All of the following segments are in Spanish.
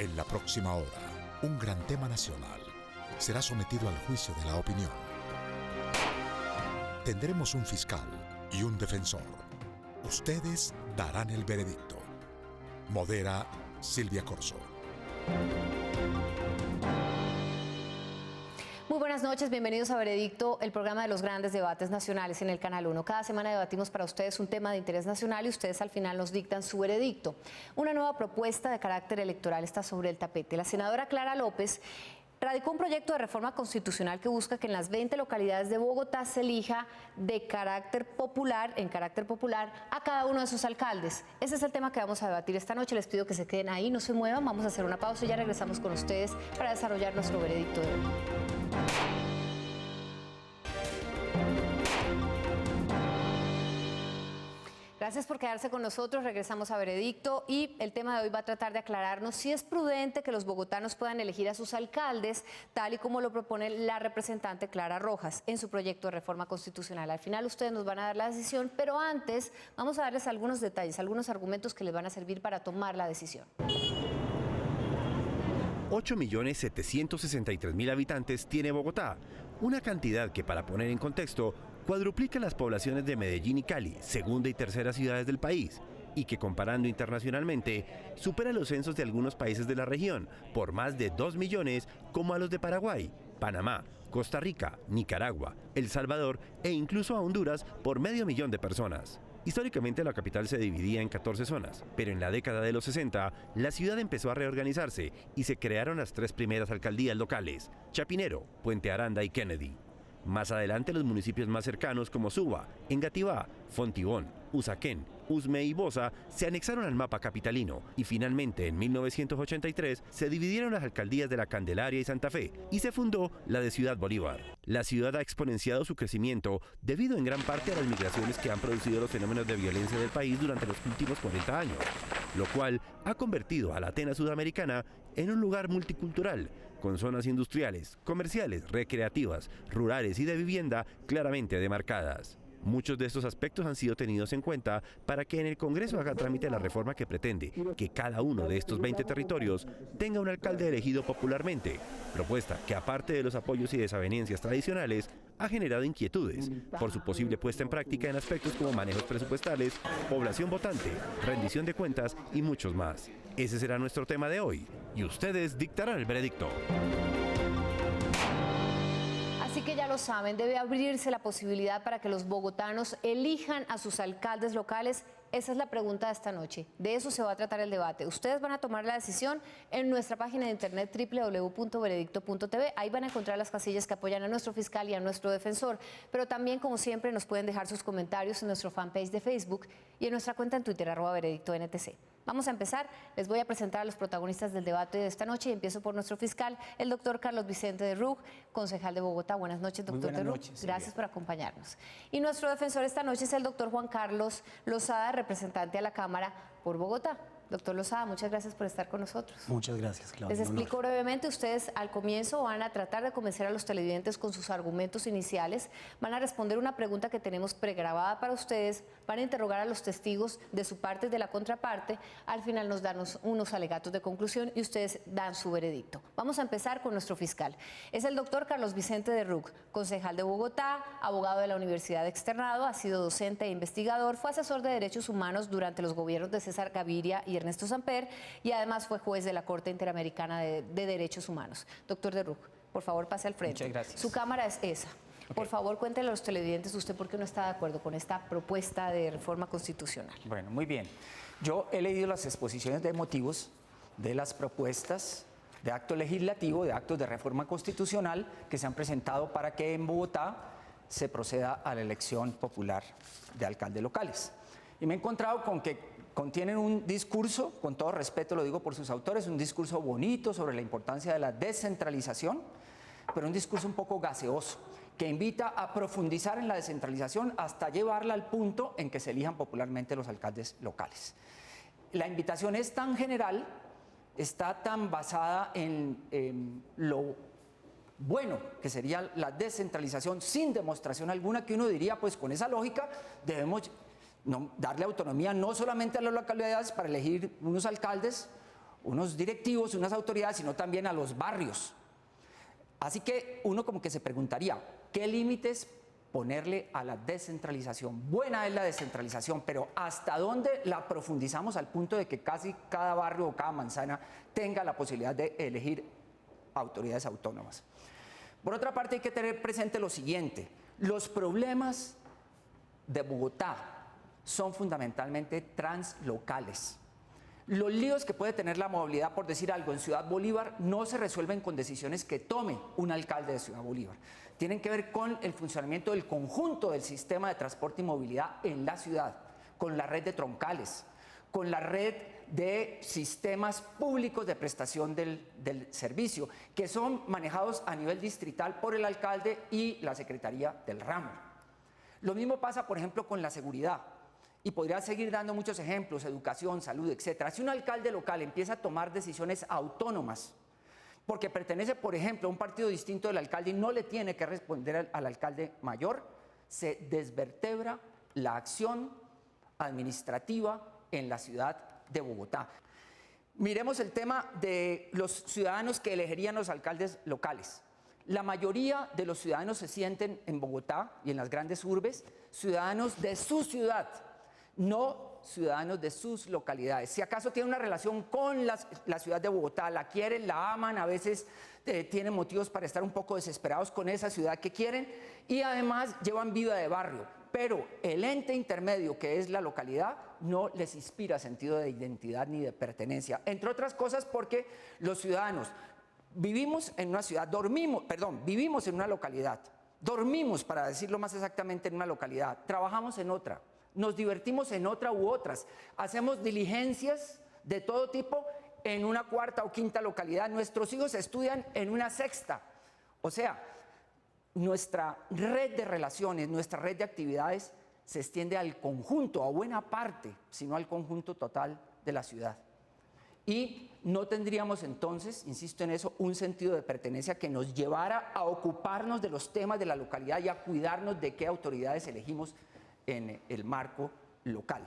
En la próxima hora, un gran tema nacional será sometido al juicio de la opinión. Tendremos un fiscal y un defensor. Ustedes darán el veredicto. Modera Silvia Corzo. Muy buenas noches, bienvenidos a Veredicto, el programa de los grandes debates nacionales en el Canal 1. Cada semana debatimos para ustedes un tema de interés nacional y ustedes al final nos dictan su veredicto. Una nueva propuesta de carácter electoral está sobre el tapete. La senadora Clara López radicó un proyecto de reforma constitucional que busca que en las 20 localidades de Bogotá se elija en carácter popular, a cada uno de sus alcaldes. Ese es el tema que vamos a debatir esta noche. Les pido que se queden ahí, no se muevan, vamos a hacer una pausa y ya regresamos con ustedes para desarrollar nuestro veredicto de hoy. Gracias por quedarse con nosotros, regresamos a Veredicto y el tema de hoy va a tratar de aclararnos si es prudente que los bogotanos puedan elegir a sus alcaldes, tal y como lo propone la representante Clara Rojas en su proyecto de reforma constitucional. Al final ustedes nos van a dar la decisión, pero antes vamos a darles algunos detalles, algunos argumentos que les van a servir para tomar la decisión. 8.763.000 habitantes tiene Bogotá, una cantidad que, para poner en contexto, cuadruplica las poblaciones de Medellín y Cali, segunda y tercera ciudades del país, y que, comparando internacionalmente, supera los censos de algunos países de la región por más de 2 millones, como a los de Paraguay, Panamá, Costa Rica, Nicaragua, El Salvador e incluso a Honduras por 500.000 de personas. Históricamente la capital se dividía en 14 zonas, pero en la década de los 60 la ciudad empezó a reorganizarse y se crearon las 3 primeras alcaldías locales: Chapinero, Puente Aranda y Kennedy. Más adelante los municipios más cercanos como Suba, Engativá, Fontibón, Usaquén, Usme y Bosa se anexaron al mapa capitalino y finalmente en 1983 se dividieron las alcaldías de La Candelaria y Santa Fe y se fundó la de Ciudad Bolívar. La ciudad ha exponenciado su crecimiento debido en gran parte a las migraciones que han producido los fenómenos de violencia del país durante los últimos 40 años, lo cual ha convertido a la Atenas sudamericana en un lugar multicultural, con zonas industriales, comerciales, recreativas, rurales y de vivienda claramente demarcadas. Muchos de estos aspectos han sido tenidos en cuenta para que en el Congreso haga trámite la reforma que pretende que cada uno de estos 20 territorios tenga un alcalde elegido popularmente, propuesta que, aparte de los apoyos y desavenencias tradicionales, ha generado inquietudes por su posible puesta en práctica en aspectos como manejos presupuestales, población votante, rendición de cuentas y muchos más. Ese será nuestro tema de hoy y ustedes dictarán el veredicto. Así que ya lo saben, debe abrirse la posibilidad para que los bogotanos elijan a sus alcaldes locales. Esa es la pregunta de esta noche. De eso se va a tratar el debate. Ustedes van a tomar la decisión en nuestra página de internet www.veredicto.tv. Ahí van a encontrar las casillas que apoyan a nuestro fiscal y a nuestro defensor. Pero también, como siempre, nos pueden dejar sus comentarios en nuestro fanpage de Facebook y en nuestra cuenta en Twitter, @veredictontc. Vamos a empezar. Les voy a presentar a los protagonistas del debate de esta noche y empiezo por nuestro fiscal, el doctor Carlos Vicente de Rug, concejal de Bogotá. Buenas noches, doctor de Rug. Gracias por acompañarnos. Y nuestro defensor esta noche es el doctor Juan Carlos Lozada, representante a la Cámara por Bogotá. Doctor Lozada, muchas gracias por estar con nosotros. Muchas gracias, Claudia. Les explico brevemente. Ustedes al comienzo van a tratar de convencer a los televidentes con sus argumentos iniciales, van a responder una pregunta que tenemos pregrabada para ustedes, van a interrogar a los testigos de su parte y de la contraparte, al final nos dan unos alegatos de conclusión y ustedes dan su veredicto. Vamos a empezar con nuestro fiscal. Es el doctor Carlos Vicente de Rug, concejal de Bogotá, abogado de la Universidad Externado, ha sido docente e investigador, fue asesor de derechos humanos durante los gobiernos de César Gaviria y Ernesto Samper y además fue juez de la Corte Interamericana de Derechos Humanos. Doctor de Rug, por favor pase al frente. Muchas gracias. Su cámara es esa. Okay. Por favor, cuéntele a los televidentes usted por qué no está de acuerdo con esta propuesta de reforma constitucional. Bueno, muy bien. Yo he leído las exposiciones de motivos de las propuestas de acto legislativo, de actos de reforma constitucional que se han presentado para que en Bogotá se proceda a la elección popular de alcaldes locales. Y me he encontrado con que contienen un discurso, con todo respeto lo digo por sus autores, un discurso bonito sobre la importancia de la descentralización, pero un discurso un poco gaseoso, que invita a profundizar en la descentralización hasta llevarla al punto en que se elijan popularmente los alcaldes locales. La invitación es tan general, está tan basada en lo bueno que sería la descentralización sin demostración alguna, que uno diría, pues con esa lógica debemos darle autonomía no solamente a las localidades para elegir unos alcaldes unos directivos, unas autoridades, sino también a los barrios. Así que uno como que se preguntaría, ¿qué límites ponerle a la descentralización? Buena es la descentralización, pero ¿hasta dónde la profundizamos al punto de que casi cada barrio o cada manzana tenga la posibilidad de elegir autoridades autónomas? Por otra parte, hay que tener presente lo siguiente: los problemas de Bogotá son fundamentalmente translocales. Los líos que puede tener la movilidad, por decir algo, en Ciudad Bolívar no se resuelven con decisiones que tome un alcalde de Ciudad Bolívar. Tienen que ver con el funcionamiento del conjunto del sistema de transporte y movilidad en la ciudad, con la red de troncales, con la red de sistemas públicos de prestación del servicio, que son manejados a nivel distrital por el alcalde y la Secretaría del Ramo. Lo mismo pasa, por ejemplo, con la seguridad. Y podría seguir dando muchos ejemplos: educación, salud, etc. Si un alcalde local empieza a tomar decisiones autónomas, porque pertenece, por ejemplo, a un partido distinto del alcalde y no le tiene que responder al alcalde mayor, se desvertebra la acción administrativa en la ciudad de Bogotá. Miremos el tema de los ciudadanos que elegirían los alcaldes locales. La mayoría de los ciudadanos se sienten en Bogotá y en las grandes urbes ciudadanos de su ciudad, no ciudadanos de sus localidades. Si acaso tienen una relación con la ciudad de Bogotá, la quieren, la aman, a veces tienen motivos para estar un poco desesperados con esa ciudad que quieren, y además llevan vida de barrio, pero el ente intermedio que es la localidad no les inspira sentido de identidad ni de pertenencia, entre otras cosas porque los ciudadanos vivimos en una ciudad, vivimos en una localidad, dormimos, para decirlo más exactamente, en una localidad, trabajamos en otra, nos divertimos en otra u otras, hacemos diligencias de todo tipo en una cuarta o quinta localidad, nuestros hijos estudian en una sexta. O sea, nuestra red de relaciones, nuestra red de actividades se extiende al conjunto, a buena parte, sino al conjunto total de la ciudad. Y no tendríamos entonces, insisto en eso, un sentido de pertenencia que nos llevara a ocuparnos de los temas de la localidad y a cuidarnos de qué autoridades elegimos en el marco local.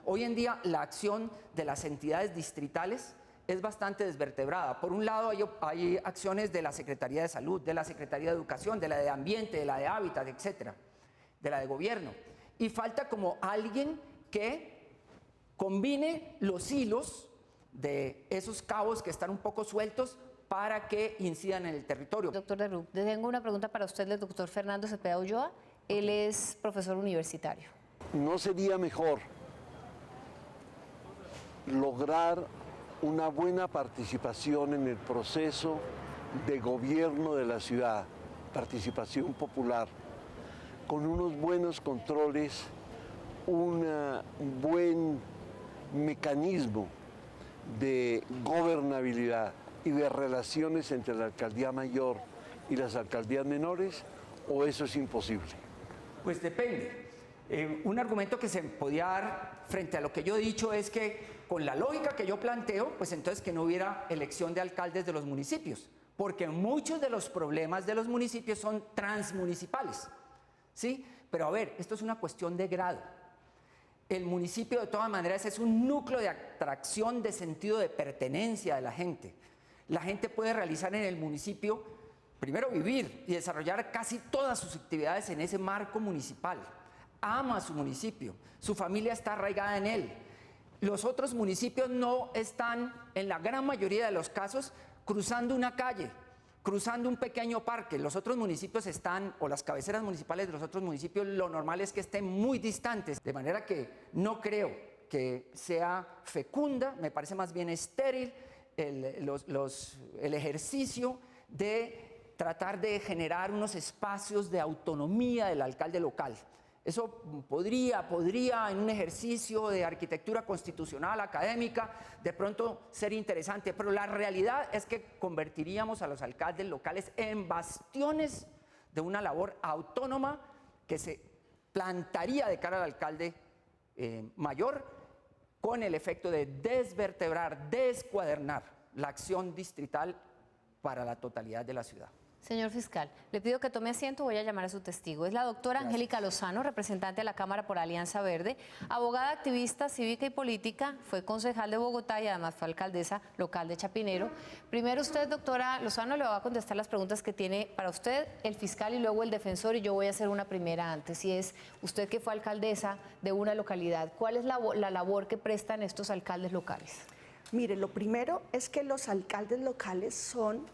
Hoy en día la acción de las entidades distritales es bastante desvertebrada. Por un lado hay acciones de la Secretaría de Salud, de la Secretaría de Educación, de la de Ambiente, de la de Hábitat, etcétera, de la de Gobierno. Y falta como alguien que combine los hilos de esos cabos que están un poco sueltos para que incidan en el territorio. Doctor Derruch, tengo una pregunta para usted del doctor Fernando Cepeda Ulloa. Él es profesor universitario. ¿No sería mejor lograr una buena participación en el proceso de gobierno de la ciudad, participación popular, con unos buenos controles, un buen mecanismo de gobernabilidad y de relaciones entre la alcaldía mayor y las alcaldías menores, o eso es imposible? Pues depende. Un argumento que se podía dar frente a lo que yo he dicho es que con la lógica que yo planteo, pues entonces que no hubiera elección de alcaldes de los municipios, porque muchos de los problemas de los municipios son transmunicipales, ¿sí? Pero a ver, esto es una cuestión de grado. El municipio de todas maneras es un núcleo de atracción, de sentido de pertenencia de la gente. La gente puede realizar en el municipio, primero vivir y desarrollar casi todas sus actividades en ese marco municipal. Ama su municipio, su familia está arraigada en él. Los otros municipios no están, en la gran mayoría de los casos, cruzando una calle, cruzando un pequeño parque. Los otros municipios están, o las cabeceras municipales de los otros municipios, lo normal es que estén muy distantes, de manera que no creo que sea fecunda, me parece más bien estéril el ejercicio de tratar de generar unos espacios de autonomía del alcalde local. Eso podría en un ejercicio de arquitectura constitucional, académica, de pronto ser interesante, pero la realidad es que convertiríamos a los alcaldes locales en bastiones de una labor autónoma que se plantaría de cara al alcalde mayor, con el efecto de desvertebrar, descuadernar la acción distrital para la totalidad de la ciudad. Señor fiscal, le pido que tome asiento, voy a llamar a su testigo. Es la doctora Angélica Lozano, representante de la Cámara por Alianza Verde, abogada, activista cívica y política, fue concejal de Bogotá y además fue alcaldesa local de Chapinero. Primero usted, doctora Lozano, le va a contestar las preguntas que tiene para usted el fiscal y luego el defensor, y yo voy a hacer una primera antes, y es, usted que fue alcaldesa de una localidad, ¿cuál es la labor que prestan estos alcaldes locales? Mire, lo primero es que los alcaldes locales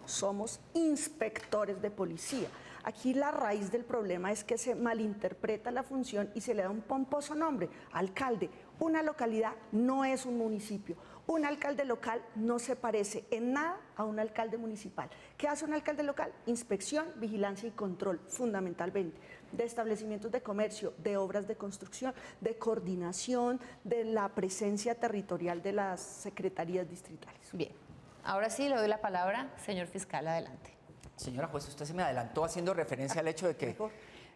somos inspectores de policía. Aquí la raíz del problema es que se malinterpreta la función y se le da un pomposo nombre, alcalde. Una localidad no es un municipio. Un alcalde local no se parece en nada a un alcalde municipal. ¿Qué hace un alcalde local? Inspección, vigilancia y control, fundamentalmente, de establecimientos de comercio, de obras de construcción, de coordinación, de la presencia territorial de las secretarías distritales. Bien, ahora sí le doy la palabra, señor fiscal, adelante. Señora juez, usted se me adelantó haciendo referencia al hecho de que...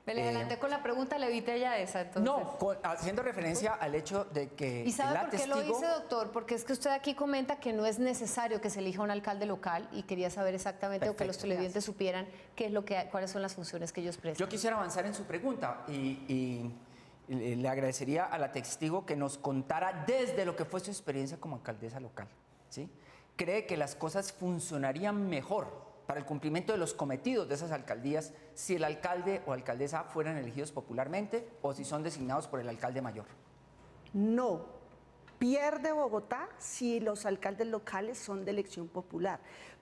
Me le adelanté con la pregunta, le evité ya esa, entonces. No, haciendo referencia al hecho de que... ¿Y sabe la por qué testigo... lo dice, doctor? Porque es que usted aquí comenta que no es necesario que se elija un alcalde local y quería saber exactamente, Perfecto, o que los televidentes supieran qué es lo que, cuáles son las funciones que ellos prestan. Yo quisiera avanzar en su pregunta y le agradecería a la testigo que nos contara desde lo que fue su experiencia como alcaldesa local, ¿sí? ¿Cree que las cosas funcionarían mejor para el cumplimiento de los cometidos de esas alcaldías si el alcalde o alcaldesa fueran elegidos popularmente o si son designados por el alcalde mayor? No, pierde Bogotá si los alcaldes locales son de elección popular.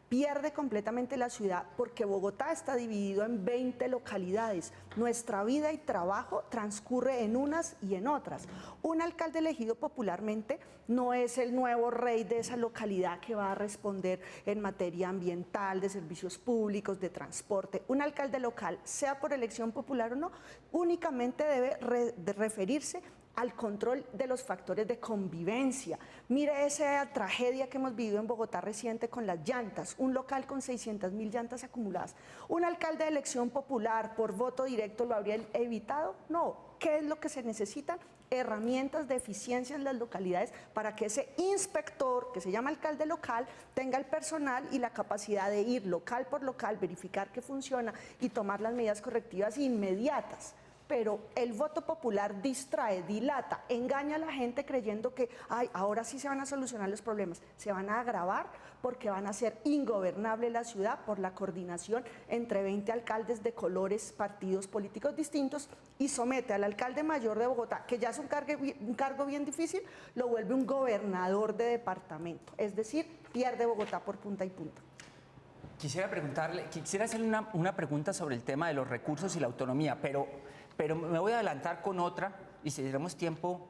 Pierde completamente la ciudad porque Bogotá está dividido en 20 localidades. Nuestra vida y trabajo transcurre en unas y en otras. Un alcalde elegido popularmente no es el nuevo rey de esa localidad que va a responder en materia ambiental, de servicios públicos, de transporte. Un alcalde local, sea por elección popular o no, únicamente debe referirse al control de los factores de convivencia. Mire esa tragedia que hemos vivido en Bogotá reciente con las llantas, un local con 600.000 llantas acumuladas. ¿Un alcalde de elección popular por voto directo lo habría evitado? No. ¿Qué es lo que se necesitan? Herramientas de eficiencia en las localidades para que ese inspector, que se llama alcalde local, tenga el personal y la capacidad de ir local por local, verificar que funciona y tomar las medidas correctivas inmediatas. Pero el voto popular distrae, dilata, engaña a la gente creyendo que ahora sí se van a solucionar los problemas. Se van a agravar porque van a ser ingobernable la ciudad por la coordinación entre 20 alcaldes de colores, partidos políticos distintos, y somete al alcalde mayor de Bogotá, que ya es un cargo bien difícil, lo vuelve un gobernador de departamento. Es decir, pierde Bogotá por punta y punta. Quisiera hacerle una pregunta sobre el tema de los recursos y la autonomía, pero me voy a adelantar con otra y si tenemos tiempo,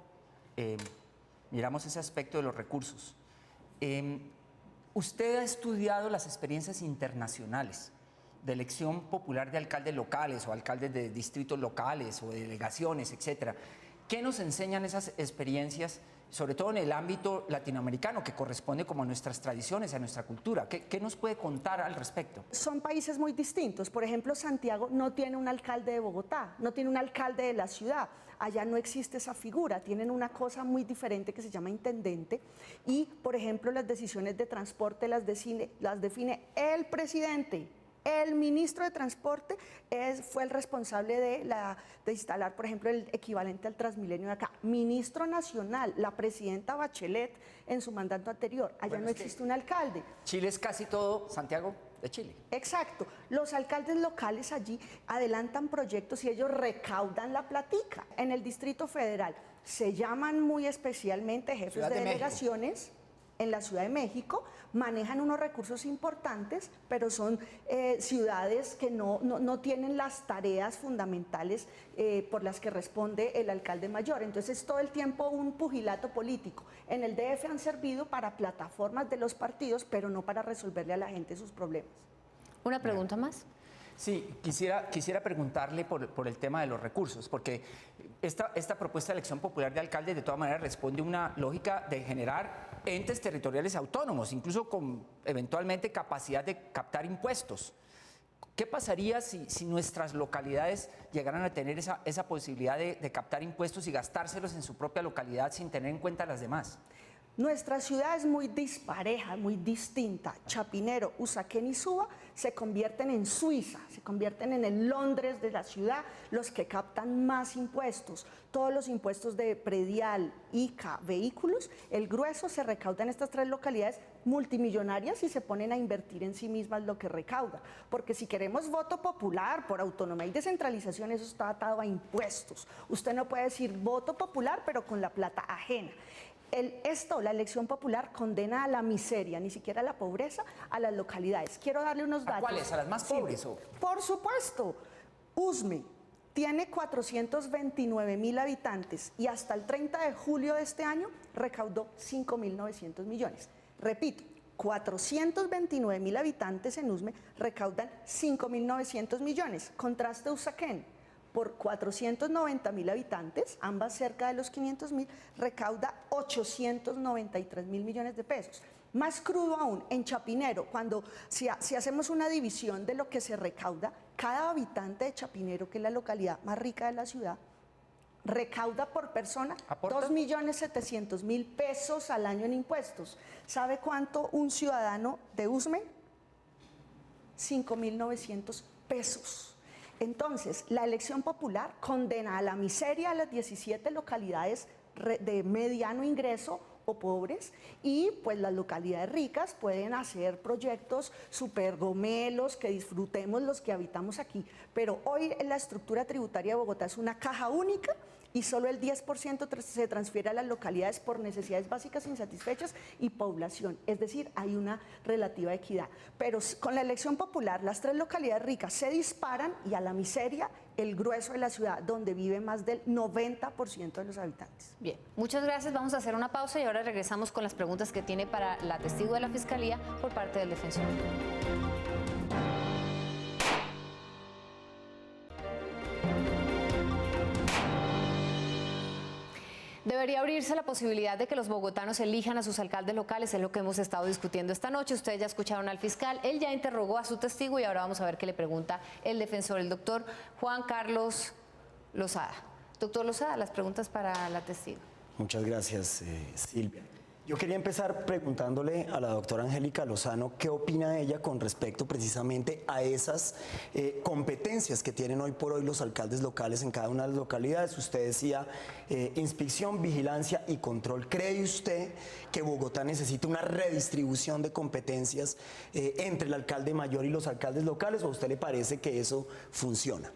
miramos ese aspecto de los recursos. Usted ha estudiado las experiencias internacionales de elección popular de alcaldes locales o alcaldes de distritos locales o de delegaciones, etcétera. ¿Qué nos enseñan esas experiencias, sobre todo en el ámbito latinoamericano, que corresponde como a nuestras tradiciones, a nuestra cultura? ¿Qué nos puede contar al respecto? Son países muy distintos. Por ejemplo, Santiago no tiene un alcalde de Bogotá, no tiene un alcalde de la ciudad. Allá no existe esa figura, tienen una cosa muy diferente que se llama intendente y, por ejemplo, las decisiones de transporte las define el presidente. El ministro de Transporte fue el responsable de instalar, por ejemplo, el equivalente al Transmilenio de acá. Ministro Nacional, la presidenta Bachelet en su mandato anterior. Allá no existe un alcalde. Chile es casi todo Santiago de Chile. Exacto. Los alcaldes locales allí adelantan proyectos y ellos recaudan la platica. En el Distrito Federal se llaman muy especialmente jefes de delegaciones. En la Ciudad de México manejan unos recursos importantes, pero son ciudades que no tienen las tareas fundamentales por las que responde el alcalde mayor. Entonces es todo el tiempo un pugilato político. En el DF han servido para plataformas de los partidos, pero no para resolverle a la gente sus problemas. ¿Una pregunta más? Sí, quisiera preguntarle por el tema de los recursos, porque esta propuesta de elección popular de alcaldes de todas maneras responde a una lógica de generar entes territoriales autónomos, incluso con eventualmente capacidad de captar impuestos. ¿Qué pasaría si nuestras localidades llegaran a tener esa posibilidad de captar impuestos y gastárselos en su propia localidad sin tener en cuenta las demás? Nuestra ciudad es muy dispareja, muy distinta. Chapinero, Usaquén y Suba se convierten en Suiza, se convierten en el Londres de la ciudad, los que captan más impuestos. Todos los impuestos de predial, ICA, vehículos, el grueso se recauda en estas tres localidades multimillonarias y se ponen a invertir en sí mismas lo que recauda. Porque si queremos voto popular por autonomía y descentralización, eso está atado a impuestos. Usted no puede decir voto popular, pero con la plata ajena. La elección popular condena a la miseria, ni siquiera a la pobreza, a las localidades. Quiero darle unos datos. ¿A cuáles? ¿A las más pobres? Por supuesto. Usme tiene 429.000 habitantes y hasta el 30 de julio de este año recaudó 5.900 millones. Repito, 429.000 habitantes en Usme recaudan 5.900 millones. Contraste Usaquén. Por 490.000 habitantes, ambas cerca de los 500.000, recauda 893.000 millones de pesos. Más crudo aún, en Chapinero, si hacemos una división de lo que se recauda, cada habitante de Chapinero, que es la localidad más rica de la ciudad, recauda por persona 2.700.000 pesos al año en impuestos. ¿Sabe cuánto un ciudadano de Usme? 5.900 pesos. Entonces, la elección popular condena a la miseria a las 17 localidades de mediano ingreso o pobres, y pues las localidades ricas pueden hacer proyectos súper gomelos que disfrutemos los que habitamos aquí. Pero hoy la estructura tributaria de Bogotá es una caja única y solo el 10% se transfiere a las localidades por necesidades básicas insatisfechas y población. Es decir, hay una relativa equidad. Pero con la elección popular, las tres localidades ricas se disparan y a la miseria el grueso de la ciudad, donde vive más del 90% de los habitantes. Bien, muchas gracias. Vamos a hacer una pausa y ahora regresamos con las preguntas que tiene para la testigo de la Fiscalía por parte del defensor. Debería abrirse la posibilidad de que los bogotanos elijan a sus alcaldes locales, es lo que hemos estado discutiendo esta noche. Ustedes ya escucharon al fiscal, él ya interrogó a su testigo y ahora vamos a ver qué le pregunta el defensor, el doctor Juan Carlos Lozada. Doctor Lozada, las preguntas para la testigo. Muchas gracias, Silvia. Yo quería empezar preguntándole a la doctora Angélica Lozano qué opina ella con respecto precisamente a esas competencias que tienen hoy por hoy los alcaldes locales en cada una de las localidades. Usted decía inspección, vigilancia y control. ¿Cree usted que Bogotá necesita una redistribución de competencias entre el alcalde mayor y los alcaldes locales, o a usted le parece que eso funciona?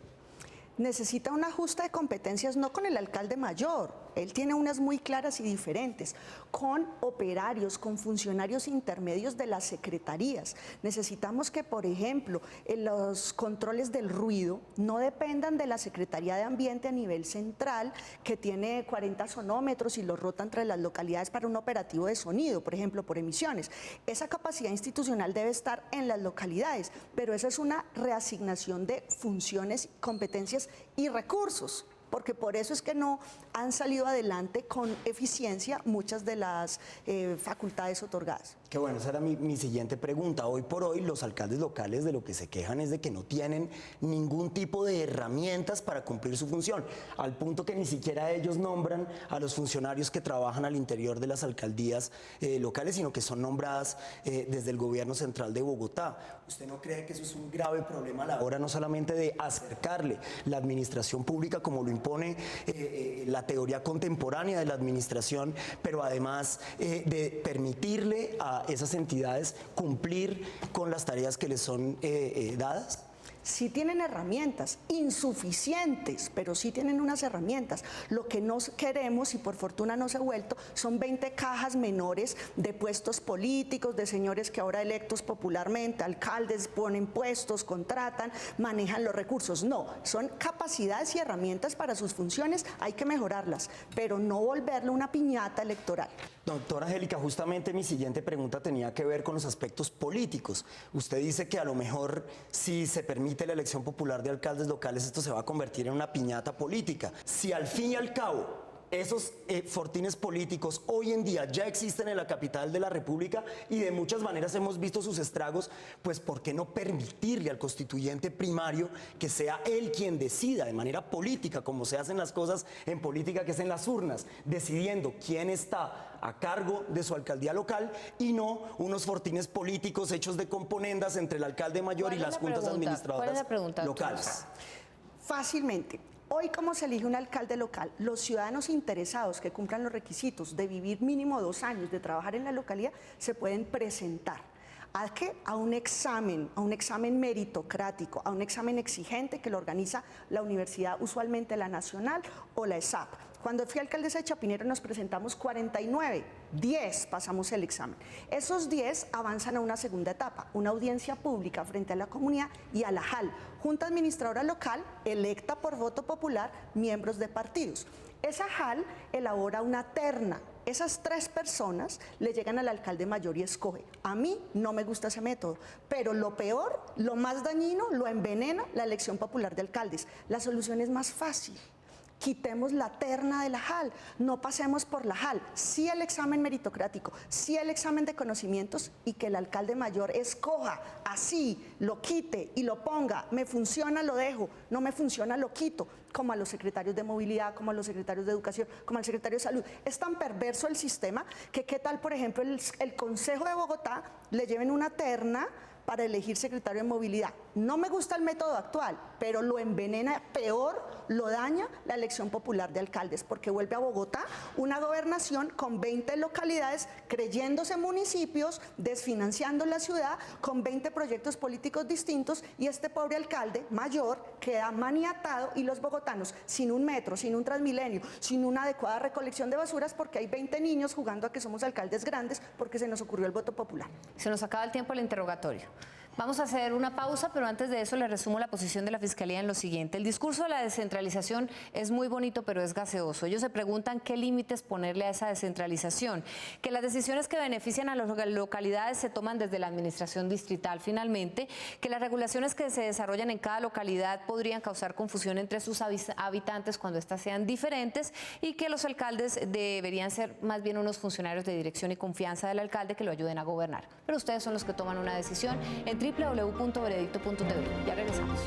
Necesita un ajuste de competencias no con el alcalde mayor, él tiene unas muy claras y diferentes, con operarios, con funcionarios intermedios de las secretarías. Necesitamos que, por ejemplo, los controles del ruido no dependan de la Secretaría de Ambiente a nivel central, que tiene 40 sonómetros y los rota entre las localidades para un operativo de sonido, por ejemplo, por emisiones. Esa capacidad institucional debe estar en las localidades, pero esa es una reasignación de funciones, competencias y recursos, porque por eso es que no han salido adelante con eficiencia muchas de las facultades otorgadas. Qué bueno, esa era mi siguiente pregunta. Hoy por hoy los alcaldes locales de lo que se quejan es de que no tienen ningún tipo de herramientas para cumplir su función, al punto que ni siquiera ellos nombran a los funcionarios que trabajan al interior de las alcaldías locales, sino que son nombradas desde el gobierno central de Bogotá. ¿Usted no cree que eso es un grave problema a la hora no solamente de acercarle la administración pública como lo impone la teoría contemporánea de la administración, pero además de permitirle a esas entidades cumplir con las tareas que les son dadas? Sí tienen herramientas, insuficientes, pero sí tienen unas herramientas. Lo que no queremos, y por fortuna no se ha vuelto, son 20 cajas menores de puestos políticos, de señores que ahora electos popularmente, alcaldes, ponen puestos, contratan, manejan los recursos. No, son capacidades y herramientas para sus funciones, hay que mejorarlas, pero no volverle una piñata electoral. Doctora Angélica, justamente mi siguiente pregunta tenía que ver con los aspectos políticos. Usted dice que a lo mejor si se permite la elección popular de alcaldes locales, esto se va a convertir en una piñata política. Si al fin y al cabo Esos fortines políticos hoy en día ya existen en la capital de la República y de muchas maneras hemos visto sus estragos, pues ¿por qué no permitirle al constituyente primario que sea él quien decida de manera política, como se hacen las cosas en política, que es en las urnas, decidiendo quién está a cargo de su alcaldía local y no unos fortines políticos hechos de componendas entre el alcalde mayor y las juntas administradoras locales? Fácilmente. Hoy, ¿cómo se elige un alcalde local? Los ciudadanos interesados que cumplan los requisitos de vivir mínimo 2 años, de trabajar en la localidad, se pueden presentar. ¿A qué? A un examen meritocrático, a un examen exigente que lo organiza la universidad, usualmente la Nacional o la ESAP. Cuando fui alcaldesa de Chapinero nos presentamos 49, 10 pasamos el examen. Esos 10 avanzan a una segunda etapa, una audiencia pública frente a la comunidad y a la JAL, Junta Administradora Local, electa por voto popular, miembros de partidos. Esa JAL elabora una terna. Esas 3 personas le llegan al alcalde mayor y escoge. A mí no me gusta ese método, pero lo peor, lo más dañino, lo envenena la elección popular de alcaldes. La solución es más fácil. Quitemos la terna de la JAL, no pasemos por la JAL, sí el examen meritocrático, sí el examen de conocimientos y que el alcalde mayor escoja así, lo quite y lo ponga, me funciona, lo dejo, no me funciona, lo quito, como a los secretarios de movilidad, como a los secretarios de educación, como al secretario de salud. Es tan perverso el sistema que qué tal, por ejemplo, el Consejo de Bogotá le lleven una terna para elegir secretario de movilidad. No me gusta el método actual, pero lo envenena peor, lo daña la elección popular de alcaldes, porque vuelve a Bogotá una gobernación con 20 localidades, creyéndose municipios, desfinanciando la ciudad, con 20 proyectos políticos distintos, y este pobre alcalde mayor queda maniatado y los bogotanos sin un metro, sin un Transmilenio, sin una adecuada recolección de basuras, porque hay 20 niños jugando a que somos alcaldes grandes porque se nos ocurrió el voto popular. Se nos acaba el tiempo del interrogatorio. Vamos a hacer una pausa, pero antes de eso le resumo la posición de la Fiscalía en lo siguiente. El discurso de la descentralización es muy bonito, pero es gaseoso. Ellos se preguntan qué límites ponerle a esa descentralización, que las decisiones que benefician a las localidades se toman desde la administración distrital finalmente, que las regulaciones que se desarrollan en cada localidad podrían causar confusión entre sus habitantes cuando éstas sean diferentes y que los alcaldes deberían ser más bien unos funcionarios de dirección y confianza del alcalde que lo ayuden a gobernar. Pero ustedes son los que toman una decisión en www.veredicto.tv. Ya regresamos.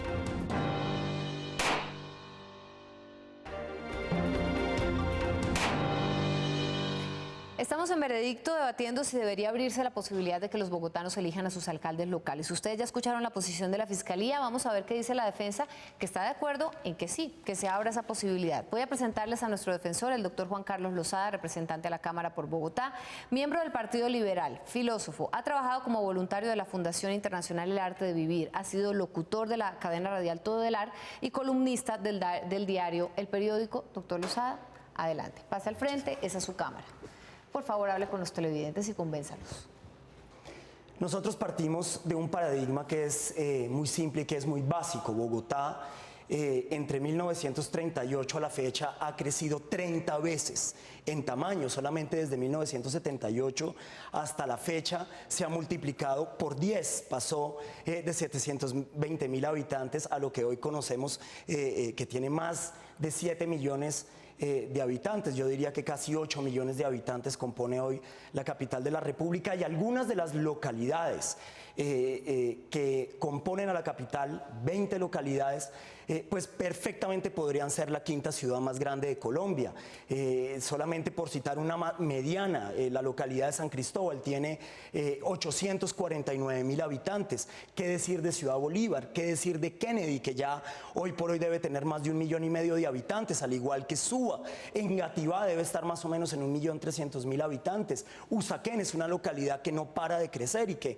Estamos en Veredicto debatiendo si debería abrirse la posibilidad de que los bogotanos elijan a sus alcaldes locales. Ustedes ya escucharon la posición de la Fiscalía, vamos a ver qué dice la defensa, que está de acuerdo en que sí, que se abra esa posibilidad. Voy a presentarles a nuestro defensor, el doctor Juan Carlos Lozada, representante a la Cámara por Bogotá, miembro del Partido Liberal, filósofo, ha trabajado como voluntario de la Fundación Internacional El Arte de Vivir, ha sido locutor de la cadena radial Todo del Ar y columnista del diario El Periódico. Doctor Lozada, adelante, pase al frente, esa es su cámara. Por favor, hable con los televidentes y convénzalos. Nosotros partimos de un paradigma que es muy simple y que es muy básico. Bogotá, entre 1938 a la fecha, ha crecido 30 veces en tamaño. Solamente desde 1978 hasta la fecha se ha multiplicado por 10. Pasó de 720.000 habitantes a lo que hoy conocemos que tiene más de 7 millones de habitantes. Yo diría que casi 8 millones de habitantes compone hoy la capital de la República, y algunas de las localidades que componen a la capital, 20 localidades, pues perfectamente podrían ser la quinta ciudad más grande de Colombia. Solamente por citar una mediana, la localidad de San Cristóbal tiene 849.000 habitantes. ¿Qué decir de Ciudad Bolívar? ¿Qué decir de Kennedy, que ya hoy por hoy debe tener más de 1,5 millones de habitantes, al igual que Suba? Engativá debe estar más o menos en 1.300.000 habitantes. Usaquén es una localidad que no para de crecer y que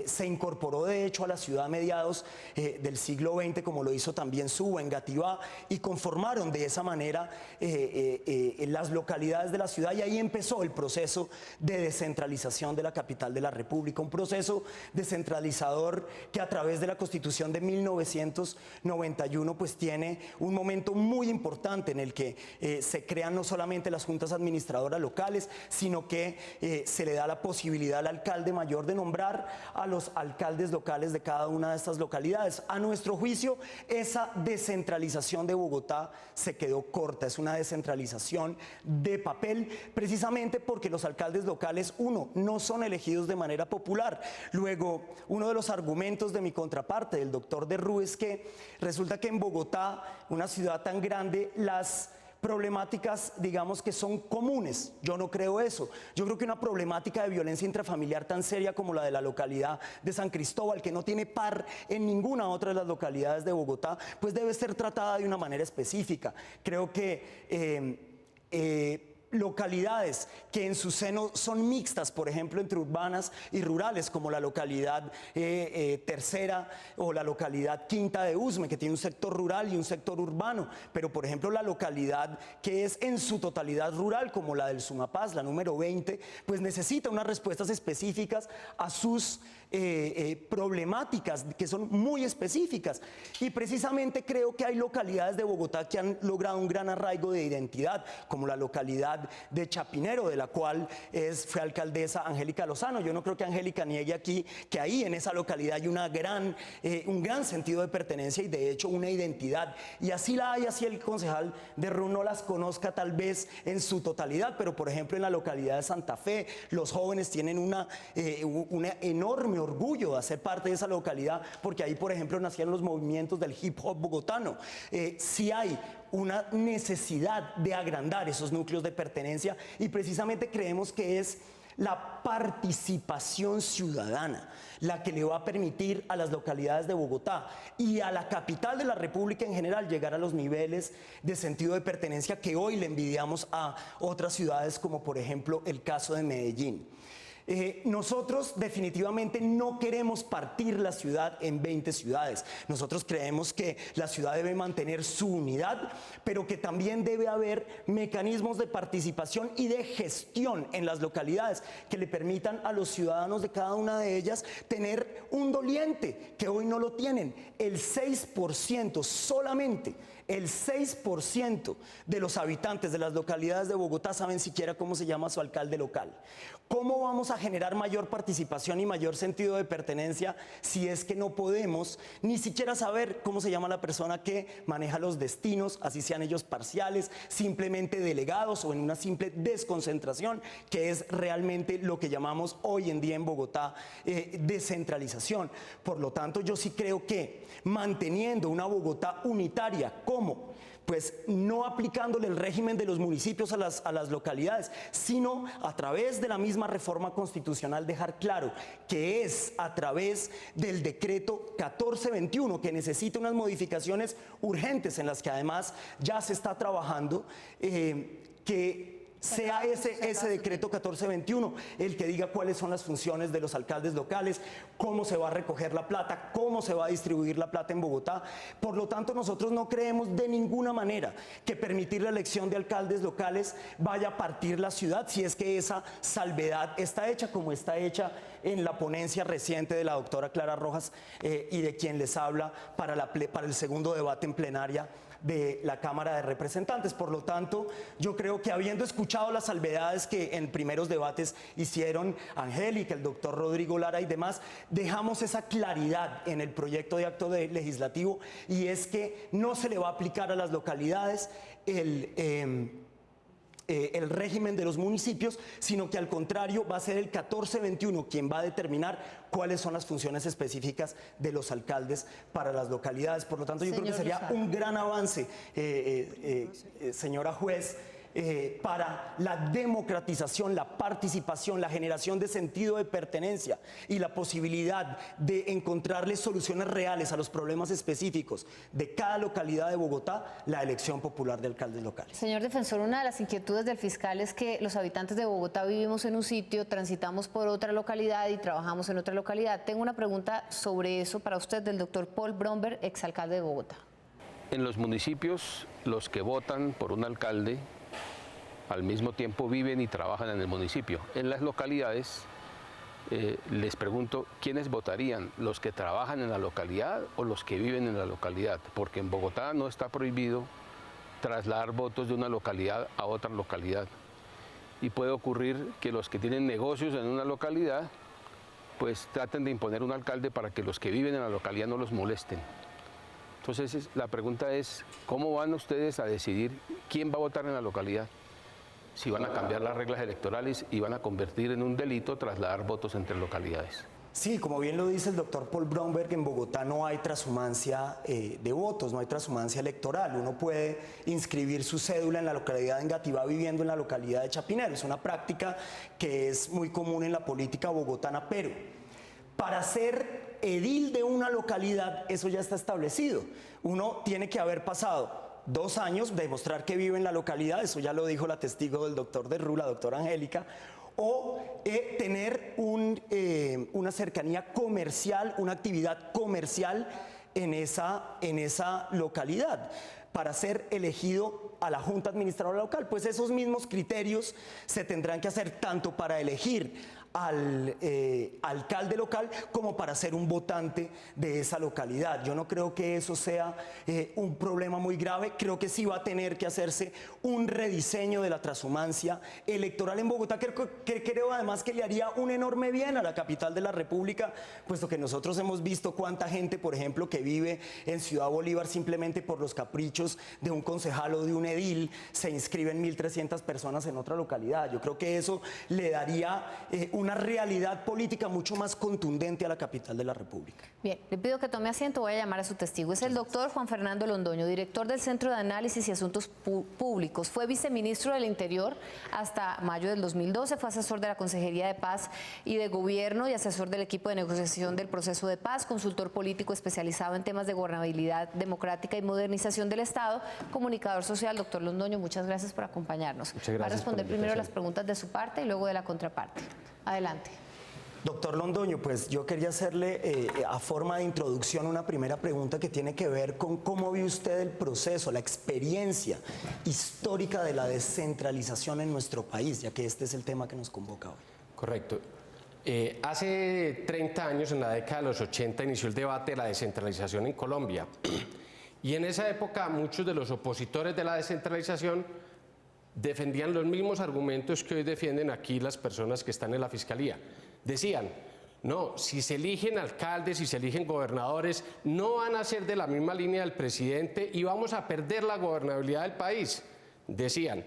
se incorporó de hecho a la ciudad a mediados del siglo XX, como lo hizo también Suba, Engativá, y conformaron de esa manera las localidades de la ciudad, y ahí empezó el proceso de descentralización de la capital de la República, un proceso descentralizador que a través de la Constitución de 1991 pues tiene un momento muy importante en el que porque se crean no solamente las juntas administradoras locales, sino que se le da la posibilidad al alcalde mayor de nombrar a los alcaldes locales de cada una de estas localidades. A nuestro juicio, esa descentralización de Bogotá se quedó corta, es una descentralización de papel, precisamente porque los alcaldes locales, uno, no son elegidos de manera popular. Luego, uno de los argumentos de mi contraparte, del doctor Derrú, es que resulta que en Bogotá, una ciudad tan grande, las problemáticas, digamos, que son comunes. Yo no creo eso. Yo creo que una problemática de violencia intrafamiliar tan seria como la de la localidad de San Cristóbal, que no tiene par en ninguna otra de las localidades de Bogotá, pues debe ser tratada de una manera específica. Creo que localidades que en su seno son mixtas, por ejemplo, entre urbanas y rurales, como la localidad Tercera o la localidad Quinta de Usme, que tiene un sector rural y un sector urbano, pero por ejemplo la localidad que es en su totalidad rural, como la del Sumapaz, la número 20, pues necesita unas respuestas específicas a sus problemáticas, que son muy específicas. Y precisamente creo que hay localidades de Bogotá que han logrado un gran arraigo de identidad, como la localidad de Chapinero, de la cual fue alcaldesa Angélica Lozano. Yo no creo que Angélica niegue aquí que ahí en esa localidad hay un gran sentido de pertenencia y de hecho una identidad. Y así la hay, así el concejal Derrú no las conozca tal vez en su totalidad, pero por ejemplo en la localidad de Santa Fe, los jóvenes tienen un enorme orgullo de hacer parte de esa localidad, porque ahí por ejemplo nacieron los movimientos del hip hop bogotano. Sí hay una necesidad de agrandar esos núcleos de pertenencia y precisamente creemos que es la participación ciudadana la que le va a permitir a las localidades de Bogotá y a la capital de la República en general llegar a los niveles de sentido de pertenencia que hoy le envidiamos a otras ciudades, como por ejemplo el caso de Medellín. Nosotros definitivamente no queremos partir la ciudad en 20 ciudades. Nosotros creemos que la ciudad debe mantener su unidad, pero que también debe haber mecanismos de participación y de gestión en las localidades que le permitan a los ciudadanos de cada una de ellas tener un doliente que hoy no lo tienen. El 6%, solamente el 6% de los habitantes de las localidades de Bogotá saben siquiera cómo se llama su alcalde local. ¿Cómo vamos a generar mayor participación y mayor sentido de pertenencia si es que no podemos ni siquiera saber cómo se llama la persona que maneja los destinos, así sean ellos parciales, simplemente delegados o en una simple desconcentración, que es realmente lo que llamamos hoy en día en Bogotá descentralización? Por lo tanto, yo sí creo que manteniendo una Bogotá unitaria, ¿cómo? Pues no aplicándole el régimen de los municipios a las localidades, sino a través de la misma reforma constitucional dejar claro que es a través del decreto 1421, que necesita unas modificaciones urgentes en las que además ya se está trabajando, que sea ese decreto 1421 el que diga cuáles son las funciones de los alcaldes locales, cómo se va a recoger la plata, cómo se va a distribuir la plata en Bogotá. Por lo tanto, nosotros no creemos de ninguna manera que permitir la elección de alcaldes locales vaya a partir la ciudad, si es que esa salvedad está hecha como está hecha en la ponencia reciente de la doctora Clara Rojas y de quien les habla para el segundo debate en plenaria de la Cámara de Representantes. Por lo tanto, yo creo que habiendo escuchado las salvedades que en primeros debates hicieron Angélica, el doctor Rodrigo Lara y demás, dejamos esa claridad en el proyecto de acto legislativo, y es que no se le va a aplicar a las localidades el régimen de los municipios, sino que al contrario va a ser el 1421 quien va a determinar cuáles son las funciones específicas de los alcaldes para las localidades. Por lo tanto, yo creo que sería un gran avance, señora juez, para la democratización, la participación, la generación de sentido de pertenencia y la posibilidad de encontrarle soluciones reales a los problemas específicos de cada localidad de Bogotá, la elección popular de alcaldes locales. Señor defensor, una de las inquietudes del fiscal es que los habitantes de Bogotá vivimos en un sitio, transitamos por otra localidad y trabajamos en otra localidad. Tengo una pregunta sobre eso para usted del doctor Paul Bromberg, exalcalde de Bogotá. En los municipios, los que votan por un alcalde al mismo tiempo viven y trabajan en el municipio. En las localidades, les pregunto, ¿quiénes votarían? ¿Los que trabajan en la localidad o los que viven en la localidad? Porque en Bogotá no está prohibido trasladar votos de una localidad a otra localidad. Y puede ocurrir que los que tienen negocios en una localidad pues traten de imponer un alcalde para que los que viven en la localidad no los molesten. Entonces la pregunta es, ¿cómo van ustedes a decidir quién va a votar en la localidad? Si van a cambiar las reglas electorales y van a convertir en un delito trasladar votos entre localidades. Sí, como bien lo dice el doctor Paul Bromberg, en Bogotá no hay trashumancia de votos, no hay trashumancia electoral. Uno puede inscribir su cédula en la localidad de Engativá viviendo en la localidad de Chapinero. Es una práctica que es muy común en la política bogotana, pero para ser edil de una localidad, eso ya está establecido. Uno tiene que haber pasado 2 años, demostrar que vive en la localidad, eso ya lo dijo la testigo del doctor Derru, la doctora Angélica, o tener una cercanía comercial, una actividad comercial en esa localidad para ser elegido a la Junta Administradora Local. Pues esos mismos criterios se tendrán que hacer tanto para elegir al alcalde local como para ser un votante de esa localidad. Yo no creo que eso sea un problema muy grave. Creo que sí va a tener que hacerse un rediseño de la transhumancia electoral en Bogotá, que creo además que le haría un enorme bien a la capital de la República, puesto que nosotros hemos visto cuánta gente, por ejemplo, que vive en Ciudad Bolívar simplemente por los caprichos de un concejal o de un edil, se inscriben 1.300 personas en otra localidad. Yo creo que eso le daría una realidad política mucho más contundente a la capital de la República. Bien, le pido que tome asiento, voy a llamar a su testigo. Es el doctor Juan Fernando Londoño, director del Centro de Análisis y Asuntos Públicos. Fue viceministro del Interior hasta mayo del 2012, fue asesor de la Consejería de Paz y de Gobierno y asesor del equipo de negociación del proceso de paz, consultor político especializado en temas de gobernabilidad democrática y modernización del Estado, comunicador social. Doctor Londoño, muchas gracias por acompañarnos. Muchas gracias. Va a responder primero las preguntas de su parte y luego de la contraparte. Adelante. Doctor Londoño, pues yo quería hacerle a forma de introducción una primera pregunta que tiene que ver con cómo vio usted el proceso, la experiencia histórica de la descentralización en nuestro país, ya que este es el tema que nos convoca hoy. Correcto. Hace 30 años, en la década de los 80, inició el debate de la descentralización en Colombia. Y en esa época muchos de los opositores de la descentralización defendían los mismos argumentos que hoy defienden aquí las personas que están en la Fiscalía. Decían, no, si se eligen alcaldes, si se eligen gobernadores, no van a ser de la misma línea del presidente y vamos a perder la gobernabilidad del país. Decían,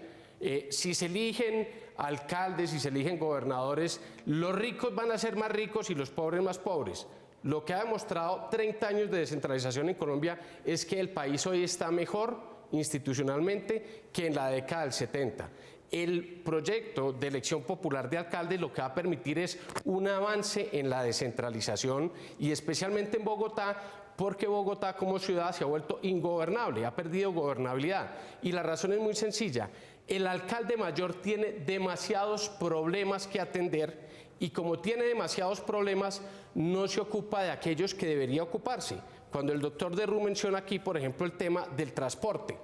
si se eligen alcaldes, si se eligen gobernadores, los ricos van a ser más ricos y los pobres más pobres. Lo que ha demostrado 30 años de descentralización en Colombia es que el país hoy está mejor institucionalmente que en la década del 70. El proyecto de elección popular de alcaldes lo que va a permitir es un avance en la descentralización y especialmente en Bogotá, porque Bogotá como ciudad se ha vuelto ingobernable, ha perdido gobernabilidad. Y la razón es muy sencilla, el alcalde mayor tiene demasiados problemas que atender y como tiene demasiados problemas no se ocupa de aquellos que debería ocuparse. Cuando el doctor Derru menciona aquí, por ejemplo, el tema del transporte,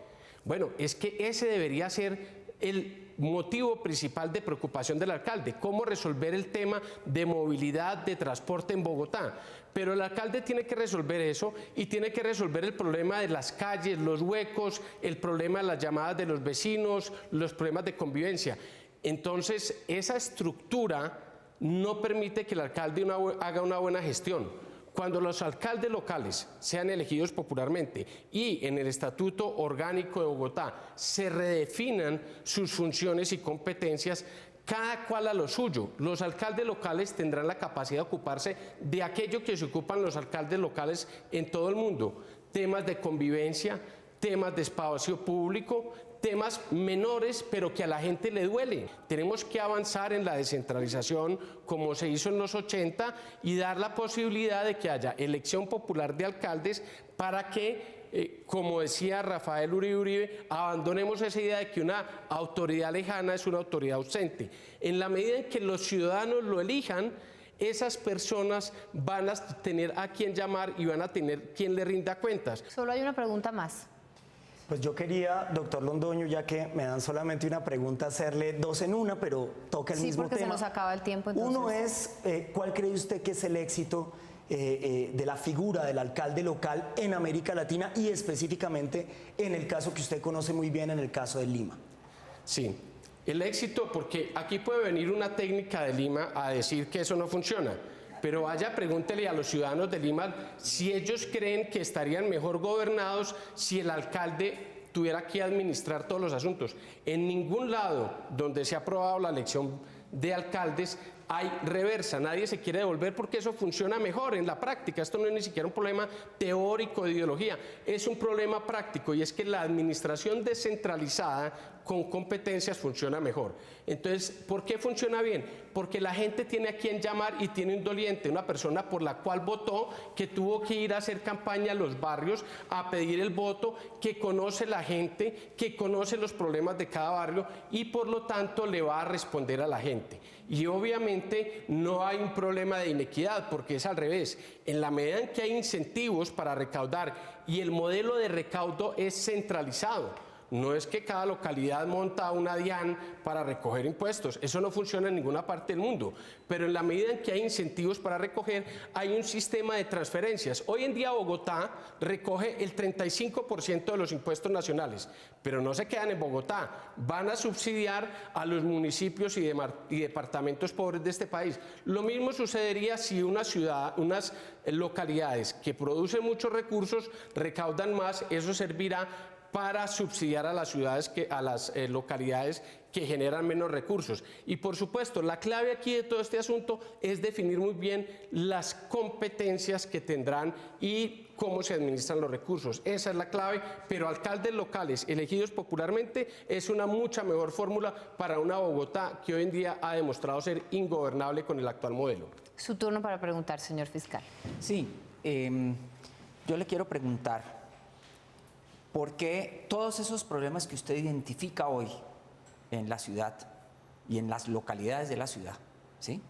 bueno, es que ese debería ser el motivo principal de preocupación del alcalde, cómo resolver el tema de movilidad, de transporte en Bogotá. Pero el alcalde tiene que resolver eso y tiene que resolver el problema de las calles, los huecos, el problema de las llamadas de los vecinos, los problemas de convivencia. Entonces, esa estructura no permite que el alcalde haga una buena gestión. Cuando los alcaldes locales sean elegidos popularmente y en el Estatuto Orgánico de Bogotá se redefinan sus funciones y competencias, cada cual a lo suyo. Los alcaldes locales tendrán la capacidad de ocuparse de aquello que se ocupan los alcaldes locales en todo el mundo. Temas de convivencia, temas de espacio público, temas menores, pero que a la gente le duele. Tenemos que avanzar en la descentralización como se hizo en los 80 y dar la posibilidad de que haya elección popular de alcaldes para que, como decía Rafael Uribe, abandonemos esa idea de que una autoridad lejana es una autoridad ausente. En la medida en que los ciudadanos lo elijan, esas personas van a tener a quien llamar y van a tener quien le rinda cuentas. Solo hay una pregunta más. Pues yo quería, doctor Londoño, ya que me dan solamente una pregunta, hacerle 2 en una, pero toca el mismo tema. Sí, porque se nos acaba el tiempo. Entonces. Uno es, ¿cuál cree usted que es el éxito de la figura del alcalde local en América Latina y específicamente en el caso que usted conoce muy bien, en el caso de Lima. Sí, el éxito, porque aquí puede venir una técnica de Lima a decir que eso no funciona, pero vaya, pregúntele a los ciudadanos de Lima si ellos creen que estarían mejor gobernados si el alcalde tuviera que administrar todos los asuntos. En ningún lado donde se ha aprobado la elección de alcaldes hay reversa, nadie se quiere devolver porque eso funciona mejor en la práctica. Esto no es ni siquiera un problema teórico de ideología, es un problema práctico y es que la administración descentralizada con competencias funciona mejor. Entonces, ¿por qué funciona bien? Porque la gente tiene a quien llamar y tiene un doliente, una persona por la cual votó, que tuvo que ir a hacer campaña a los barrios a pedir el voto, que conoce la gente, que conoce los problemas de cada barrio y por lo tanto le va a responder a la gente. Y obviamente no hay un problema de inequidad porque es al revés. En la medida en que hay incentivos para recaudar y el modelo de recaudo es centralizado, no es que cada localidad monta una DIAN para recoger impuestos, eso no funciona en ninguna parte del mundo, pero en la medida en que hay incentivos para recoger, hay un sistema de transferencias. Hoy en día Bogotá recoge el 35% de los impuestos nacionales, pero no se quedan en Bogotá, van a subsidiar a los municipios y departamentos pobres de este país. Lo mismo sucedería si unas localidades que producen muchos recursos recaudan más, eso servirá para subsidiar a las ciudades, a las localidades que generan menos recursos. Y por supuesto, la clave aquí de todo este asunto es definir muy bien las competencias que tendrán y cómo se administran los recursos. Esa es la clave, pero alcaldes locales elegidos popularmente es una mucha mejor fórmula para una Bogotá que hoy en día ha demostrado ser ingobernable con el actual modelo. Su turno para preguntar, señor fiscal. Sí, yo le quiero preguntar, ¿por qué todos esos problemas que usted identifica hoy en la ciudad y en las localidades de la ciudad, ¿sí?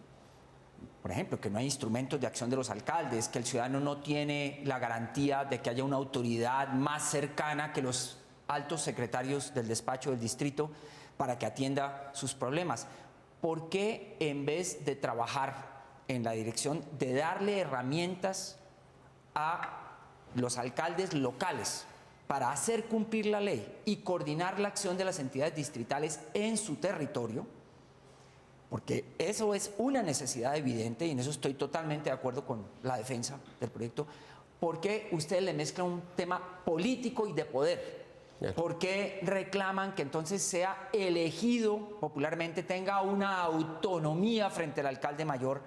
Por ejemplo, que no hay instrumentos de acción de los alcaldes, que el ciudadano no tiene la garantía de que haya una autoridad más cercana que los altos secretarios del despacho del distrito para que atienda sus problemas? ¿Por qué en vez de trabajar en la dirección de darle herramientas a los alcaldes locales para hacer cumplir la ley y coordinar la acción de las entidades distritales en su territorio? Porque eso es una necesidad evidente y en eso estoy totalmente de acuerdo con la defensa del proyecto. ¿Por qué ustedes le mezclan un tema político y de poder? ¿Por qué reclaman que entonces sea elegido popularmente, tenga una autonomía frente al alcalde mayor,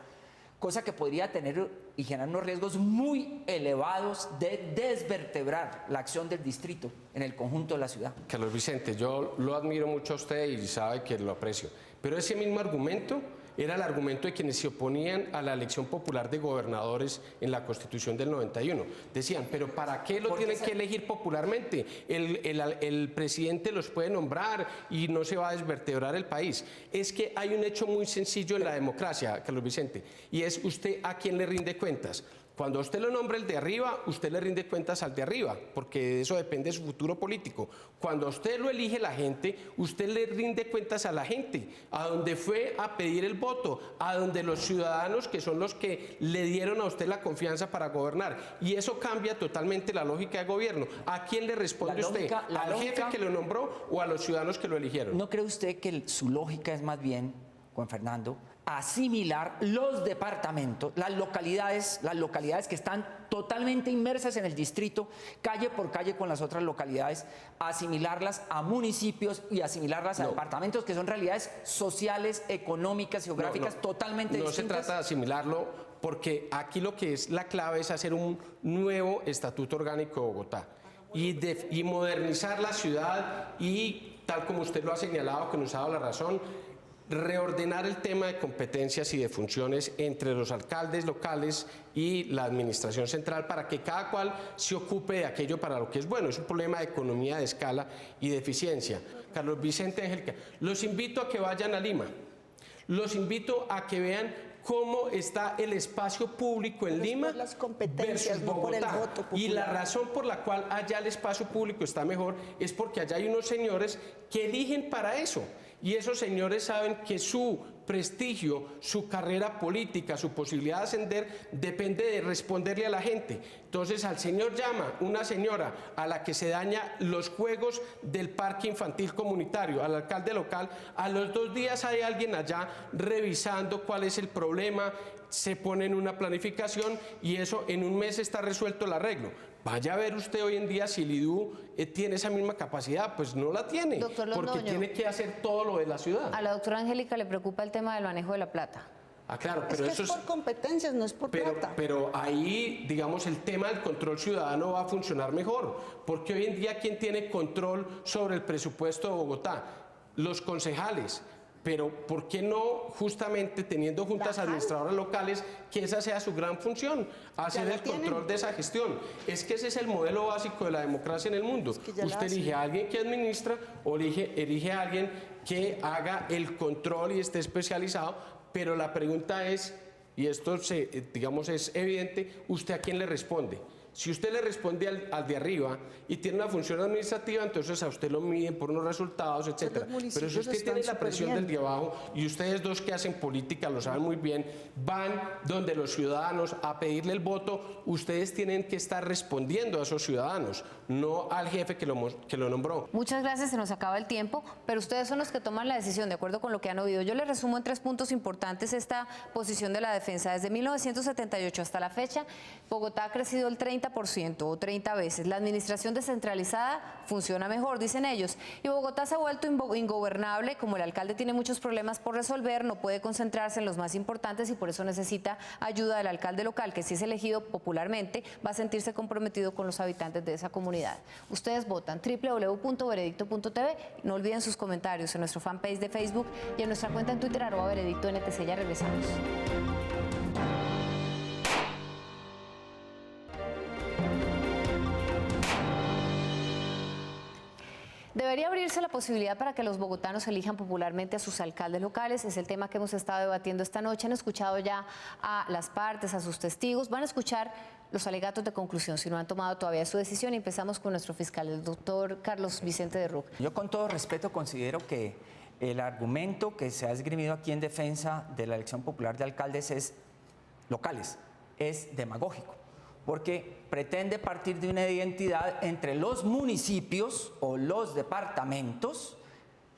cosa que podría tener y generar unos riesgos muy elevados de desvertebrar la acción del distrito en el conjunto de la ciudad? Carlos Vicente, yo lo admiro mucho a usted y sabe que lo aprecio, pero ese mismo argumento era el argumento de quienes se oponían a la elección popular de gobernadores en la Constitución del 91. Decían, pero ¿para qué lo tienen que elegir popularmente? El presidente los puede nombrar y no se va a desvertebrar el país. Es que hay un hecho muy sencillo en la democracia, Carlos Vicente, y es usted a quién le rinde cuentas. Cuando usted lo nombra el de arriba, usted le rinde cuentas al de arriba, porque de eso depende su futuro político. Cuando usted lo elige la gente, usted le rinde cuentas a la gente, a donde fue a pedir el voto, a donde los ciudadanos, que son los que le dieron a usted la confianza para gobernar. Y eso cambia totalmente la lógica de gobierno. ¿A quién le responde usted? ¿Al jefe que lo nombró o a los ciudadanos que lo eligieron? ¿No cree usted que su lógica es más bien, Juan Fernando, asimilar los departamentos, las localidades que están totalmente inmersas en el distrito, calle por calle con las otras localidades, asimilarlas a municipios y asimilarlas a departamentos que son realidades sociales, económicas, geográficas totalmente distintas? No se trata de asimilarlo, porque aquí lo que es la clave es hacer un nuevo estatuto orgánico de Bogotá y modernizar la ciudad y, tal como usted lo ha señalado, que nos ha dado la razón, reordenar el tema de competencias y de funciones entre los alcaldes locales y la administración central para que cada cual se ocupe de aquello para lo que es bueno. Es un problema de economía de escala y de eficiencia. Carlos Vicente Angélica, los invito a que vayan a Lima, los invito a que vean cómo está el espacio público en Lima las competencias, versus no por el Bogotá. voto popular. Y la razón por la cual allá el espacio público está mejor es porque allá hay unos señores que eligen para eso. Y esos señores saben que su prestigio, su carrera política, su posibilidad de ascender, depende de responderle a la gente. Entonces al señor llama una señora a la que se daña los juegos del parque infantil comunitario, al alcalde local, a los 2 días hay alguien allá revisando cuál es el problema, se pone en una planificación y eso en un mes está resuelto el arreglo. Vaya a ver usted hoy en día si el IDU tiene esa misma capacidad, pues no la tiene, Doctor Londoño, porque tiene que hacer todo lo de la ciudad. A la doctora Angélica le preocupa el tema del manejo de la plata. Ah, claro, Es pero que eso es por competencias, no es por plata. pero ahí, digamos, el tema del control ciudadano va a funcionar mejor, porque hoy en día, ¿quién tiene control sobre el presupuesto de Bogotá? Los concejales. Pero ¿por qué no justamente teniendo juntas administradoras locales que esa sea su gran función? Hacer el control de esa gestión. Es que ese es el modelo básico de la democracia en el mundo. Usted elige a alguien que administra o elige a alguien que haga el control y esté especializado, pero la pregunta es, y esto digamos es evidente, ¿usted a quién le responde? Si usted le responde al de arriba y tiene una función administrativa, entonces a usted lo miden por unos resultados, etc. Pero si usted tiene la presión del de abajo y ustedes dos que hacen política lo saben muy bien, van donde los ciudadanos a pedirle el voto, ustedes tienen que estar respondiendo a esos ciudadanos, no al jefe que lo nombró. Muchas gracias, se nos acaba el tiempo, pero ustedes son los que toman la decisión de acuerdo con lo que han oído. Yo les resumo en 3 puntos importantes esta posición de la defensa. Desde 1978 hasta la fecha, Bogotá ha crecido el 30% o 30 veces. La administración descentralizada funciona mejor, dicen ellos. Y Bogotá se ha vuelto ingobernable. Como el alcalde tiene muchos problemas por resolver, no puede concentrarse en los más importantes y por eso necesita ayuda del alcalde local, que si es elegido popularmente, va a sentirse comprometido con los habitantes de esa comunidad. Ustedes votan www.veredicto.tv. No olviden sus comentarios en nuestro fanpage de Facebook y en nuestra cuenta en Twitter, @veredictonetc. Ya regresamos. Debería abrirse la posibilidad para que los bogotanos elijan popularmente a sus alcaldes locales. Es el tema que hemos estado debatiendo esta noche. Han escuchado ya a las partes, a sus testigos. Van a escuchar los alegatos de conclusión, si no han tomado todavía su decisión. Y empezamos con nuestro fiscal, el doctor Carlos Vicente de Ruc. Yo con todo respeto considero que el argumento que se ha esgrimido aquí en defensa de la elección popular de alcaldes locales es demagógico, porque pretende partir de una identidad entre los municipios o los departamentos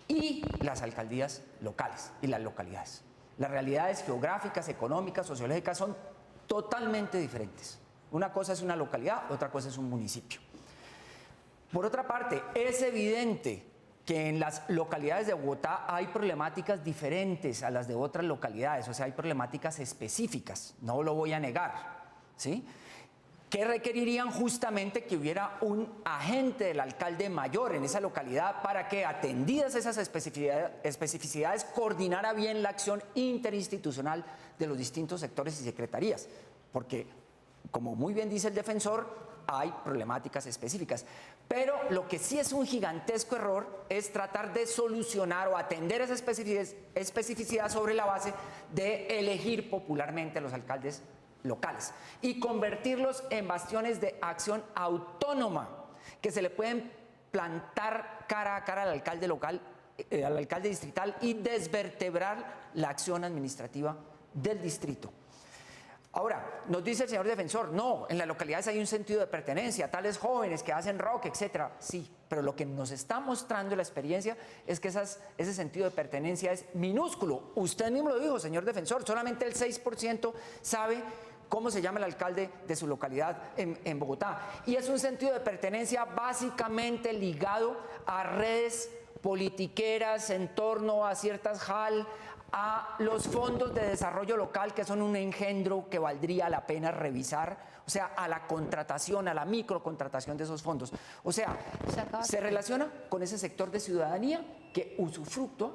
y las alcaldías locales y las localidades. Las realidades geográficas, económicas, sociológicas son totalmente diferentes. Una cosa es una localidad, otra cosa es un municipio. Por otra parte, es evidente que en las localidades de Bogotá hay problemáticas diferentes a las de otras localidades, o sea, hay problemáticas específicas, no lo voy a negar, ¿sí? Que requerirían justamente que hubiera un agente del alcalde mayor en esa localidad para que, atendidas esas especificidades, coordinara bien la acción interinstitucional de los distintos sectores y secretarías. Porque, como muy bien dice el defensor, hay problemáticas específicas. Pero lo que sí es un gigantesco error es tratar de solucionar o atender esa especificidad sobre la base de elegir popularmente a los alcaldes locales y convertirlos en bastiones de acción autónoma que se le pueden plantar cara a cara al alcalde local, al alcalde distrital, y desvertebrar la acción administrativa del distrito. Ahora, nos dice el señor defensor, no, en las localidades hay un sentido de pertenencia, tales jóvenes que hacen rock, etcétera. Sí, pero lo que nos está mostrando la experiencia es que ese sentido de pertenencia es minúsculo. Usted mismo lo dijo, señor defensor, solamente el 6% sabe cómo se llama el alcalde de su localidad en Bogotá. Y es un sentido de pertenencia básicamente ligado a redes politiqueras en torno a ciertas JAL, a los fondos de desarrollo local, que son un engendro que valdría la pena revisar, o sea, a la contratación, a la microcontratación de esos fondos. O sea, se relaciona con ese sector de ciudadanía que usufructúa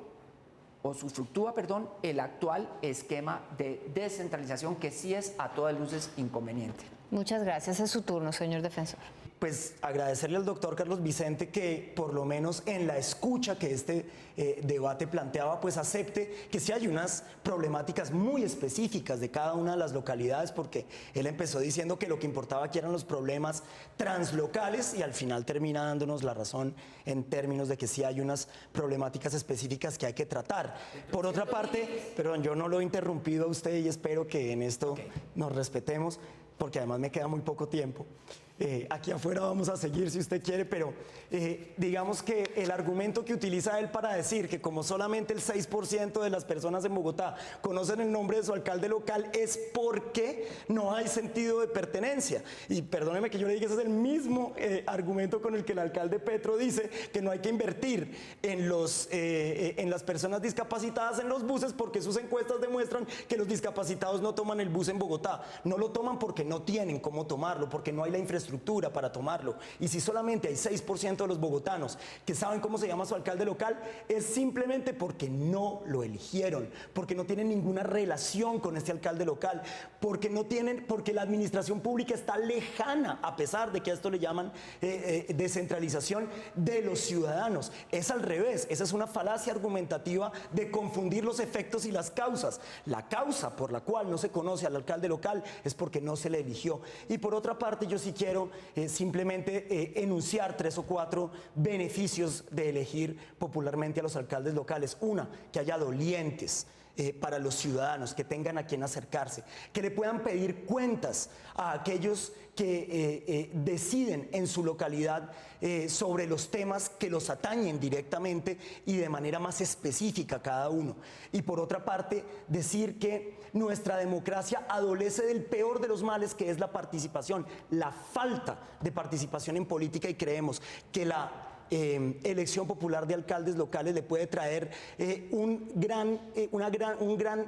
el actual esquema de descentralización, que sí es a todas luces inconveniente. Muchas gracias. Es su turno, señor defensor. pues agradecerle al doctor Carlos Vicente que por lo menos en la escucha que este debate planteaba, pues acepte que sí hay unas problemáticas muy específicas de cada una de las localidades, porque él empezó diciendo que lo que importaba aquí eran los problemas translocales y al final termina dándonos la razón en términos de que sí hay unas problemáticas específicas que hay que tratar. Por otra parte, perdón, yo no lo he interrumpido a usted y espero que en esto nos respetemos, porque además me queda muy poco tiempo. Aquí afuera vamos a seguir si usted quiere, pero digamos que el argumento que utiliza él para decir que como solamente el 6% de las personas en Bogotá conocen el nombre de su alcalde local es porque no hay sentido de pertenencia. Y perdóneme que yo le diga, ese es el mismo argumento con el que el alcalde Petro dice que no hay que invertir en las personas discapacitadas en los buses, porque sus encuestas demuestran que los discapacitados no toman el bus en Bogotá. No lo toman porque no tienen cómo tomarlo, porque no hay la infraestructura para tomarlo. Y si solamente hay 6% de los bogotanos que saben cómo se llama su alcalde local, es simplemente porque no lo eligieron, porque no tienen ninguna relación con este alcalde local, porque la administración pública está lejana, a pesar de que a esto le llaman descentralización de los ciudadanos. Es al revés, esa es una falacia argumentativa de confundir los efectos y las causas. La causa por la cual no se conoce al alcalde local es porque no se le eligió. Y por otra parte, yo sí quiero simplemente enunciar 3 o 4 beneficios de elegir popularmente a los alcaldes locales. Una, que haya dolientes para los ciudadanos, que tengan a quien acercarse, que le puedan pedir cuentas a aquellos que deciden en su localidad sobre los temas que los atañen directamente y de manera más específica a cada uno. Y por otra parte, decir que nuestra democracia adolece del peor de los males, que es la participación, la falta de participación en política, y creemos que la elección popular de alcaldes locales le puede traer un gran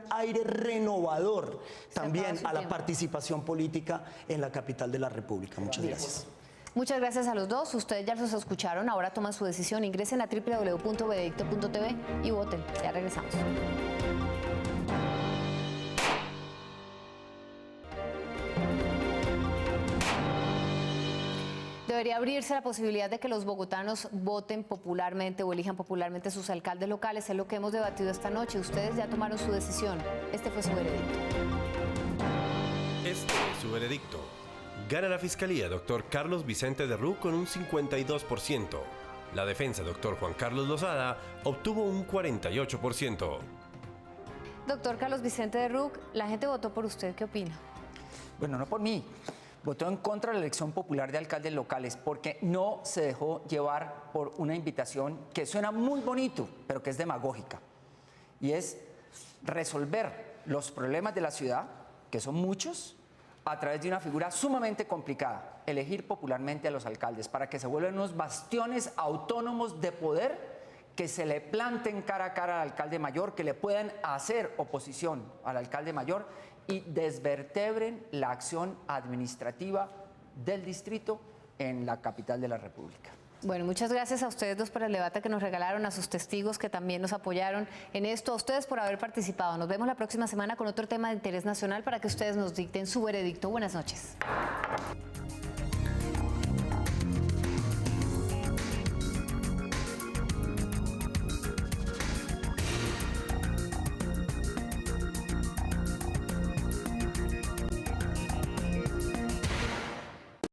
aire renovador también a la participación política en la capital de la República. Muchas gracias. Muchas gracias a los dos. Ustedes ya los escucharon, ahora toman su decisión. Ingresen a www.veredicto.tv y voten. Ya regresamos. Debería abrirse la posibilidad de que los bogotanos voten popularmente o elijan popularmente sus alcaldes locales. Es lo que hemos debatido esta noche. Ustedes ya tomaron su decisión. Este fue su veredicto. Este es su veredicto. Gana la Fiscalía doctor Carlos Vicente de Ruc con un 52%. La defensa doctor Juan Carlos Lozada obtuvo un 48%. Doctor Carlos Vicente de Ruc, la gente votó por usted. ¿Qué opina? Bueno, no por mí. Votó en contra de la elección popular de alcaldes locales porque no se dejó llevar por una invitación que suena muy bonito, pero que es demagógica. Y es resolver los problemas de la ciudad, que son muchos, a través de una figura sumamente complicada, elegir popularmente a los alcaldes para que se vuelvan unos bastiones autónomos de poder que se le planten cara a cara al alcalde mayor, que le puedan hacer oposición al alcalde mayor y desvertebren la acción administrativa del distrito en la capital de la República. Bueno, muchas gracias a ustedes dos por el debate que nos regalaron, a sus testigos que también nos apoyaron en esto, a ustedes por haber participado. Nos vemos la próxima semana con otro tema de interés nacional para que ustedes nos dicten su veredicto. Buenas noches.